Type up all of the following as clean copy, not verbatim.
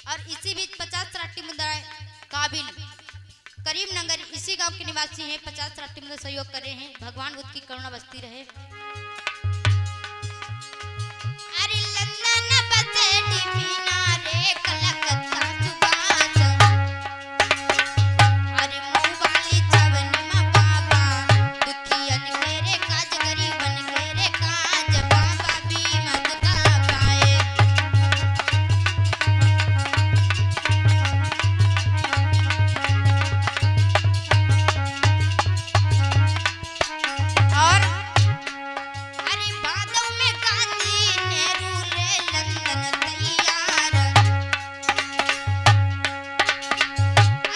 और इसी बीच 50 सराठी मुद्राएं काबिल करीमनगर इसी गांव के निवासी हैं। 50 सराठी मुद्रा सहयोग कर रहे हैं। भगवान बुद्ध की करुणा बसती रहे। अरे लंदन बसे डिमीना रे कलकत्ता सुबास अरे मुबाली चवन मा बाबा दुखियन मेरे काज गरीबन मेरे काज बाबा भी मत का पाए। और अरे बादों में गांधी नेहरू रे लंदन तैयार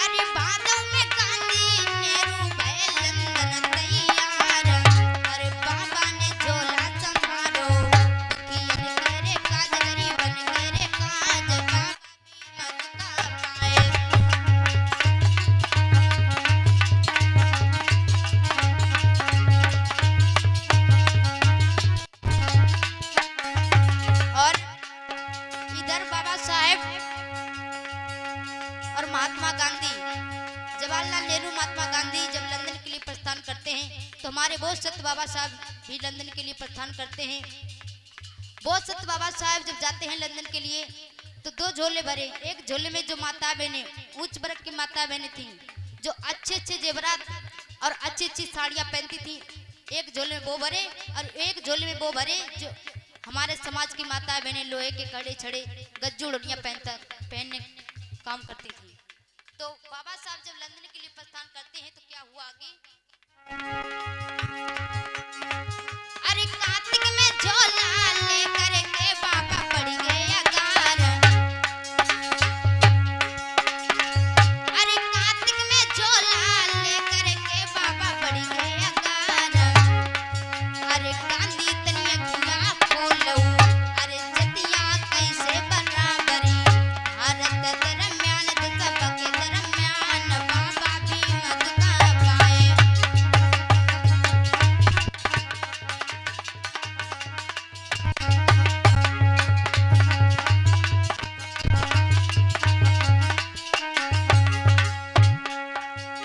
अरे बादों में गांधी नेहरू भय लंदन तैयार अरे बाबा ने झोला संभालो दुखियन मेरे काज गरीबन मेरे काज बाबा भी मत का पाए। और इधर बाबा साहेब और महात्मा गांधी जवाहरलाल नेहरू महात्मा गांधी जब लंदन के लिए प्रस्थान करते हैं तो हमारे बोध सत्य बाबा साहब भी लंदन के लिए प्रस्थान करते हैं। बोध सत्य बाबा साहब जब जाते हैं लंदन के लिए तो 2 झोले भरे। एक झोले में जो माता बहनें उच्च वर्ग की माता बहनें थी जो अच्छे अच्छे जेवरात और अच्छी अच्छी साड़ियाँ पहनती थी, एक झोले में वो भरे और एक झोले में वो भरे जो हमारे समाज की माता बहनें लोहे के कड़े छड़े गज्जू उड़ियाँ पहनने काम करती थी। तो बाबा साहब जब लंदन के लिए प्रस्थान करते हैं तो क्या हुआ आगे? अरे कार्तिक में झोला लेकर के बाबा पड़ गए अगार अरे कार्तिक में झोला लेकर के बाबा पड़ गए अगार अरे गांधी तनिया खुला खोलो अरे जतिया कैसे बराबरी भारत दरम्यान सबके दरम्यान बाबा भी मत का पाए।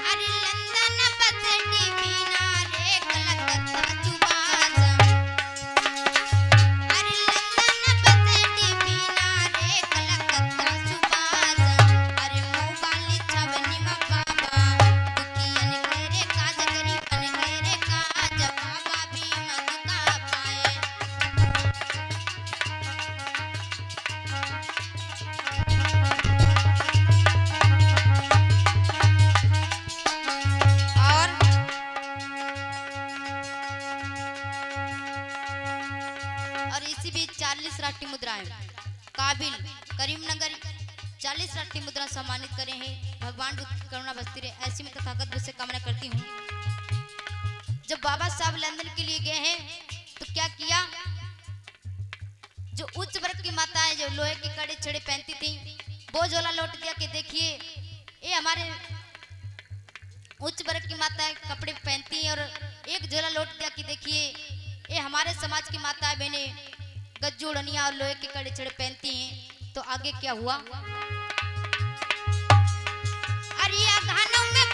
अरे लंदन बसे डिमीना रे कलकत्ता सुबास अरे लंदन बसे डिमीना रे कलकत्ता सुबास अरे मुबाली छवनी मा बाबा दुखियन मेरे काज गरीबन मेरे काज बाबा भी मत का पाए। और इसी बीच 40 सराठी मुद्राएं काबिल करीमनगर 40 सराठी मुद्रा सम्मानित करे हैं। भगवान बुद्ध की करुणा बसती रहे ऐसी मैं तथागत बुद्ध से कामना करती हूँ। जब बाबा साहब लंदन के लिए गए हैं तो क्या किया? जो उच्च वर्ग की माताएं जो लोहे के कड़े छड़े पहनती थी वो झोला लौट दिया कि देखिए ये हमारे उच्च वर्ग की माताएं कपड़े पहनती हैं और एक झोला लौट दिया कि देखिए ये हमारे समाज की माताएं बहनें गज्जू उड़नियां और लोहे के कड़े छड़े पहनती हैं। तो आगे क्या हुआ? अरे घानों में